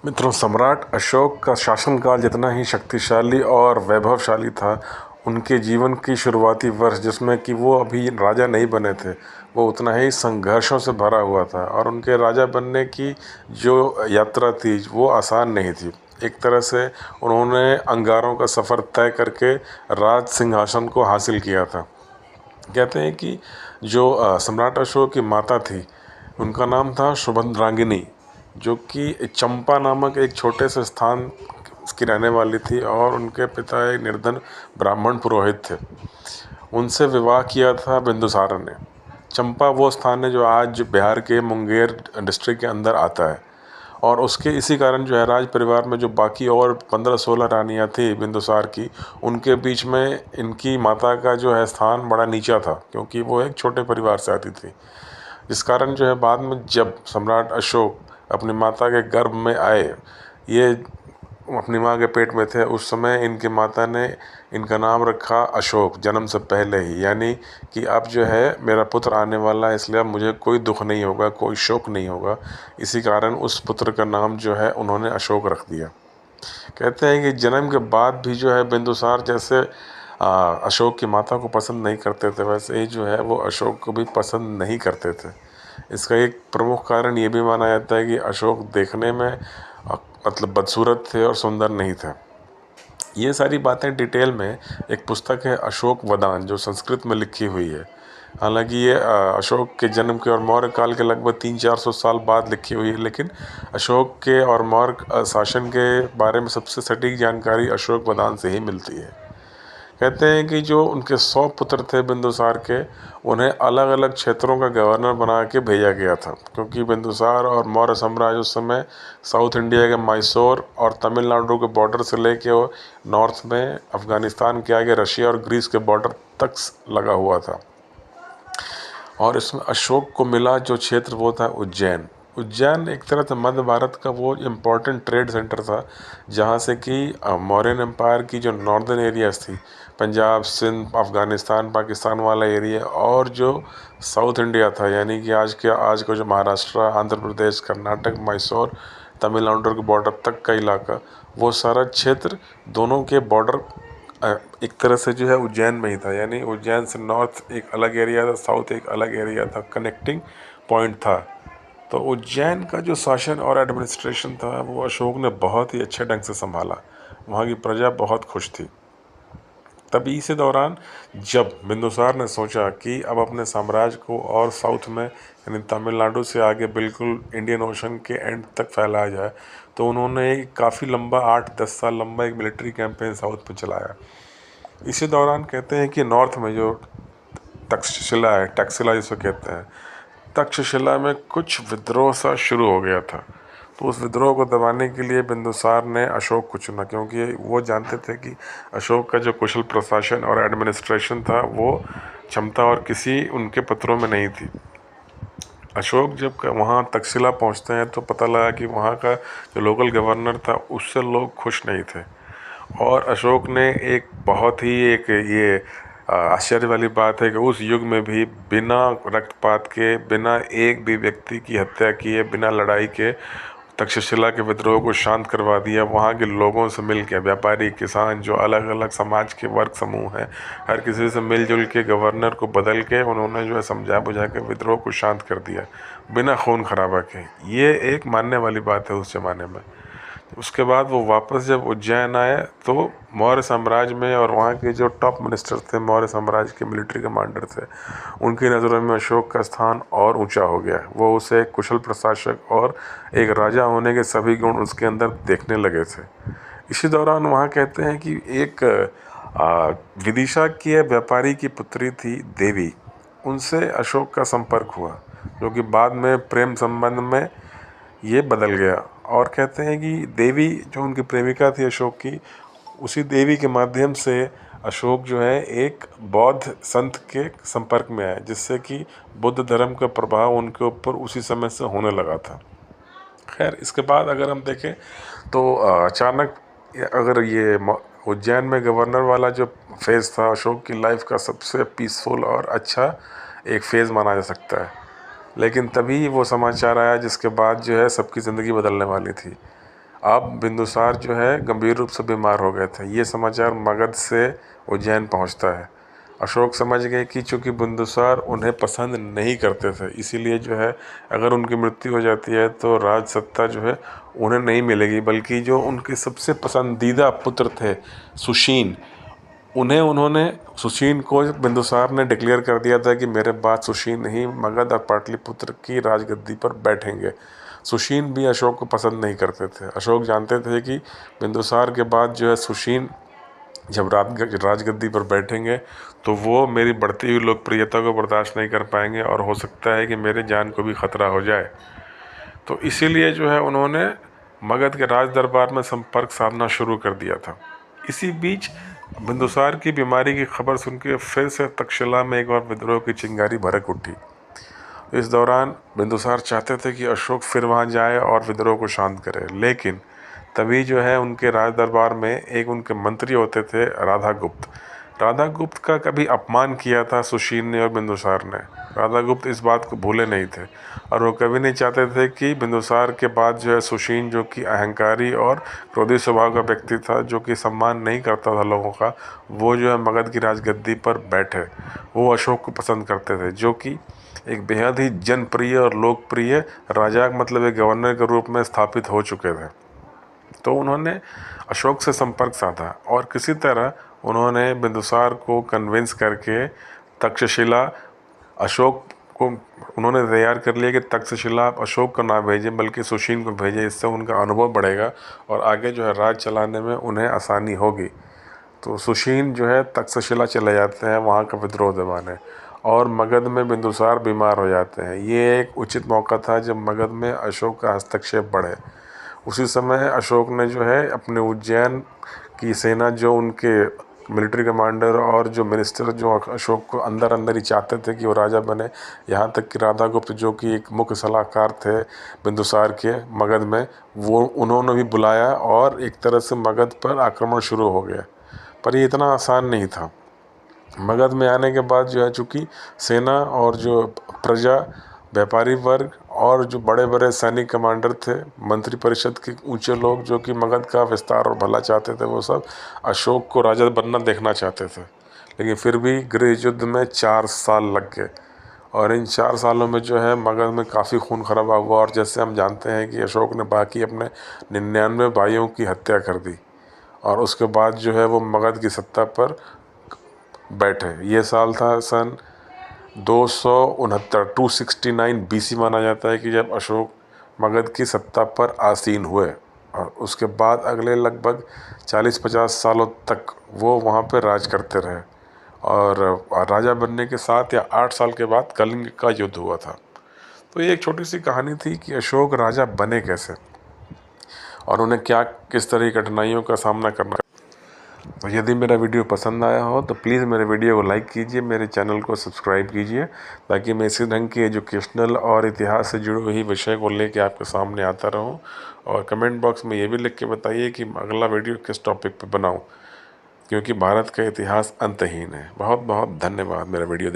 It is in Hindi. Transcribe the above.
मित्रों, सम्राट अशोक का शासनकाल जितना ही शक्तिशाली और वैभवशाली था, उनके जीवन की शुरुआती वर्ष जिसमें कि वो अभी राजा नहीं बने थे, वो उतना ही संघर्षों से भरा हुआ था। और उनके राजा बनने की जो यात्रा थी वो आसान नहीं थी। एक तरह से उन्होंने अंगारों का सफ़र तय करके राज सिंहासन को हासिल किया था। कहते हैं कि जो सम्राट अशोक की माता थी, उनका नाम था शुभद्रांगिनी, जो कि चंपा नामक एक छोटे से स्थान की रहने वाली थी। और उनके पिता एक निर्धन ब्राह्मण पुरोहित थे। उनसे विवाह किया था बिंदुसार ने। चंपा वो स्थान है जो आज बिहार के मुंगेर डिस्ट्रिक्ट के अंदर आता है। और उसके इसी कारण जो है राज परिवार में जो बाकी और 15-16 रानियां थी बिंदुसार की, उनके बीच में इनकी माता का जो है स्थान बड़ा नीचा था, क्योंकि वो एक छोटे परिवार से आती थी। जिस कारण जो है बाद में जब सम्राट अशोक अपनी माता के गर्भ में आए, ये अपनी माँ के पेट में थे, उस समय इनकी माता ने इनका नाम रखा अशोक, जन्म से पहले ही। यानी कि अब जो है मेरा पुत्र आने वाला है, इसलिए अब मुझे कोई दुख नहीं होगा, कोई शोक नहीं होगा। इसी कारण उस पुत्र का नाम जो है उन्होंने अशोक रख दिया। कहते हैं कि जन्म के बाद भी जो है बिंदुसार जैसे अशोक की माता को पसंद नहीं करते थे, वैसे ही जो है वो अशोक को भी पसंद नहीं करते थे। इसका एक प्रमुख कारण ये भी माना जाता है कि अशोक देखने में मतलब बदसूरत थे और सुंदर नहीं थे। ये सारी बातें डिटेल में एक पुस्तक है अशोक वदान, जो संस्कृत में लिखी हुई है। हालांकि ये अशोक के जन्म के और मौर्य काल के लगभग 300-400 साल बाद लिखी हुई है, लेकिन अशोक के और मौर्य शासन के बारे में सबसे सटीक जानकारी अशोक वदान से ही मिलती है। कहते हैं कि जो उनके 100 पुत्र थे बिंदुसार के, उन्हें अलग अलग क्षेत्रों का गवर्नर बना के भेजा गया था, क्योंकि बिंदुसार और मौर्य साम्राज्य उस समय साउथ इंडिया के मैसूर और तमिलनाडु के बॉर्डर से लेके नॉर्थ में अफ़गानिस्तान के आगे रशिया और ग्रीस के बॉर्डर तक लगा हुआ था। और इसमें अशोक को मिला जो क्षेत्र वो था उज्जैन। उज्जैन एक तरह से मध्य भारत का वो इम्पोर्टेंट ट्रेड सेंटर था, जहाँ से कि मौर्यन एम्पायर की जो नॉर्दर्न एरियाज थी, पंजाब, सिंध, अफ़गानिस्तान, पाकिस्तान वाला एरिया, और जो साउथ इंडिया था, यानी कि आज का जो महाराष्ट्र, आंध्र प्रदेश, कर्नाटक, मैसूर, तमिलनाडु के बॉर्डर तक का इलाका, वो सारा क्षेत्र दोनों के बॉर्डर एक तरह से जो है उज्जैन में ही था। यानी उज्जैन से नॉर्थ एक अलग एरिया था, साउथ एक अलग एरिया था, कनेक्टिंग पॉइंट था। तो उज्जैन का जो शासन और एडमिनिस्ट्रेशन था वो अशोक ने बहुत ही अच्छे ढंग से संभाला। वहाँ की प्रजा बहुत खुश थी। तभी इसी दौरान जब बिंदुसार ने सोचा कि अब अपने साम्राज्य को और साउथ में, यानी तमिलनाडु से आगे बिल्कुल इंडियन ओशन के एंड तक फैलाया जाए, तो उन्होंने एक काफ़ी लंबा 8-10 साल लंबा एक मिलिट्री कैंपेन साउथ में चलाया। इसी दौरान कहते हैं कि नॉर्थ में जो तक्षशिला है, टैक्सिला जिसको कहते हैं, तक्षशिला में कुछ विद्रोह सा शुरू हो गया था। तो उस विद्रोह को दबाने के लिए बिंदुसार ने अशोक को चुना, क्योंकि वो जानते थे कि अशोक का जो कुशल प्रशासन और एडमिनिस्ट्रेशन था वो क्षमता और किसी उनके पत्रों में नहीं थी। अशोक जब वहाँ तक्षशिला पहुँचते हैं तो पता लगा कि वहाँ का जो लोकल गवर्नर था उससे लोग खुश नहीं थे। और अशोक ने एक बहुत ही एक ये आश्चर्य वाली बात है कि उस युग में भी बिना रक्तपात के, बिना एक भी व्यक्ति की हत्या किए, बिना लड़ाई के तक्षशिला के विद्रोह को शांत करवा दिया। वहाँ के लोगों से मिल के, व्यापारी, किसान, जो अलग अलग समाज के वर्ग समूह हैं, हर किसी से मिलजुल के गवर्नर को बदल के उन्होंने जो है समझा बुझा के विद्रोह को शांत कर दिया, बिना खून खराबा के। ये एक मानने वाली बात है उस ज़माने में। उसके बाद वो वापस जब उज्जैन आए तो मौर्य साम्राज्य में, और वहाँ के जो टॉप मिनिस्टर थे मौर्य साम्राज्य के, मिलिट्री कमांडर थे, उनकी नज़रों में अशोक का स्थान और ऊंचा हो गया। वो उसे एक कुशल प्रशासक और एक राजा होने के सभी गुण उसके अंदर देखने लगे थे। इसी दौरान वहाँ कहते हैं कि एक विदिशा की व्यापारी की पुत्री थी देवी, उनसे अशोक का संपर्क हुआ, जो कि बाद में प्रेम संबंध में ये बदल गया। और कहते हैं कि देवी जो उनकी प्रेमिका थी अशोक की, उसी देवी के माध्यम से अशोक जो है एक बौद्ध संत के संपर्क में आए, जिससे कि बुद्ध धर्म का प्रभाव उनके ऊपर उसी समय से होने लगा था। खैर, इसके बाद अगर हम देखें तो अचानक अगर ये उज्जैन में गवर्नर वाला जो फेज़ था अशोक की लाइफ का सबसे पीसफुल और अच्छा एक फेज़ माना जा सकता है। लेकिन तभी वो समाचार आया जिसके बाद जो है सबकी ज़िंदगी बदलने वाली थी। अब बिंदुसार जो है गंभीर रूप से बीमार हो गए थे। ये समाचार मगध से उज्जैन पहुंचता है। अशोक समझ गए कि चूंकि बिंदुसार उन्हें पसंद नहीं करते थे, इसीलिए जो है अगर उनकी मृत्यु हो जाती है तो राज सत्ता जो है उन्हें नहीं मिलेगी, बल्कि जो उनके सबसे पसंदीदा पुत्र थे सुशीन, उन्होंने सुशीन को बिंदुसार ने डिक्लेयर कर दिया था कि मेरे बाद सुशीन ही मगध और पाटलिपुत्र की राजगद्दी पर बैठेंगे। सुशीन भी अशोक को पसंद नहीं करते थे। अशोक जानते थे कि बिंदुसार के बाद जो है सुशीन जब राजगद्दी पर बैठेंगे तो वो मेरी बढ़ती हुई लोकप्रियता को बर्दाश्त नहीं कर पाएंगे और हो सकता है कि मेरे जान को भी खतरा हो जाए। तो इसीलिए जो है उन्होंने मगध के राज दरबार में संपर्क साधना शुरू कर दिया था। इसी बीच बिंदुसार की बीमारी की खबर सुनकर फिर से तक्षशिला में एक और विद्रोह की चिंगारी भड़क उठी। इस दौरान बिंदुसार चाहते थे कि अशोक फिर वहां जाए और विद्रोह को शांत करे, लेकिन तभी जो है उनके राज दरबार में एक उनके मंत्री होते थे राधागुप्त। राधागुप्त का कभी अपमान किया था सुशीन ने और बिंदुसार ने। राधागुप्त इस बात को भूले नहीं थे और वो कभी नहीं चाहते थे कि बिंदुसार के बाद जो है सुशीन, जो कि अहंकारी और क्रोधी स्वभाव का व्यक्ति था, जो कि सम्मान नहीं करता था लोगों का, वो जो है मगध की राजगद्दी पर बैठे। वो अशोक को पसंद करते थे, जो कि एक बेहद ही जनप्रिय और लोकप्रिय राजा मतलब एक गवर्नर के रूप में स्थापित हो चुके थे। तो उन्होंने अशोक से संपर्क साधा और किसी तरह उन्होंने बिंदुसार को कन्विंस करके तक्षशिला अशोक को उन्होंने तैयार कर लिया कि तक्षशिला अशोक को ना भेजें बल्कि सुशीन को भेजें, इससे उनका अनुभव बढ़ेगा और आगे जो है राज चलाने में उन्हें आसानी होगी। तो सुशीन जो है तक्षशिला चले जाते हैं वहाँ का विद्रोह दबाने, और मगध में बिंदुसार बीमार हो जाते हैं। ये एक उचित मौका था जब मगध में अशोक का हस्तक्षेप बढ़े। उसी समय अशोक ने जो है अपने उज्जैन की सेना, जो उनके मिलिट्री कमांडर और जो मिनिस्टर जो अशोक को अंदर अंदर ही चाहते थे कि वो राजा बने, यहाँ तक कि राधागुप्त जो कि एक मुख्य सलाहकार थे बिंदुसार के मगध में, वो उन्होंने भी बुलाया और एक तरह से मगध पर आक्रमण शुरू हो गया। पर ये इतना आसान नहीं था। मगध में आने के बाद जो है चूँकि सेना और जो प्रजा, व्यापारी वर्ग और जो बड़े बड़े सैनिक कमांडर थे, मंत्री परिषद के ऊंचे लोग जो कि मगध का विस्तार और भला चाहते थे, वो सब अशोक को राजा बनना देखना चाहते थे। लेकिन फिर भी गृह युद्ध में 4 साल लग गए और इन 4 सालों में जो है मगध में काफ़ी खून खराबा हुआ। और जैसे हम जानते हैं कि अशोक ने बाकी अपने 99 भाइयों की हत्या कर दी और उसके बाद जो है वो मगध की सत्ता पर बैठे। ये साल था सन 269 BC माना जाता है कि जब अशोक मगध की सत्ता पर आसीन हुए, और उसके बाद अगले लगभग 40-50 सालों तक वो वहाँ पर राज करते रहे। और राजा बनने के 7 या 8 साल के बाद कलिंग का युद्ध हुआ था। तो ये एक छोटी सी कहानी थी कि अशोक राजा बने कैसे और उन्हें किस तरह की कठिनाइयों का सामना करना। तो यदि मेरा वीडियो पसंद आया हो तो प्लीज़ मेरे वीडियो को लाइक कीजिए, मेरे चैनल को सब्सक्राइब कीजिए, ताकि मैं इसी ढंग की एजुकेशनल और इतिहास से जुड़े हुए विषय को लेकर आपके सामने आता रहूं। और कमेंट बॉक्स में ये भी लिख के बताइए कि अगला वीडियो किस टॉपिक पर बनाऊं, क्योंकि भारत का इतिहास अंतहीन है। बहुत बहुत धन्यवाद मेरा वीडियो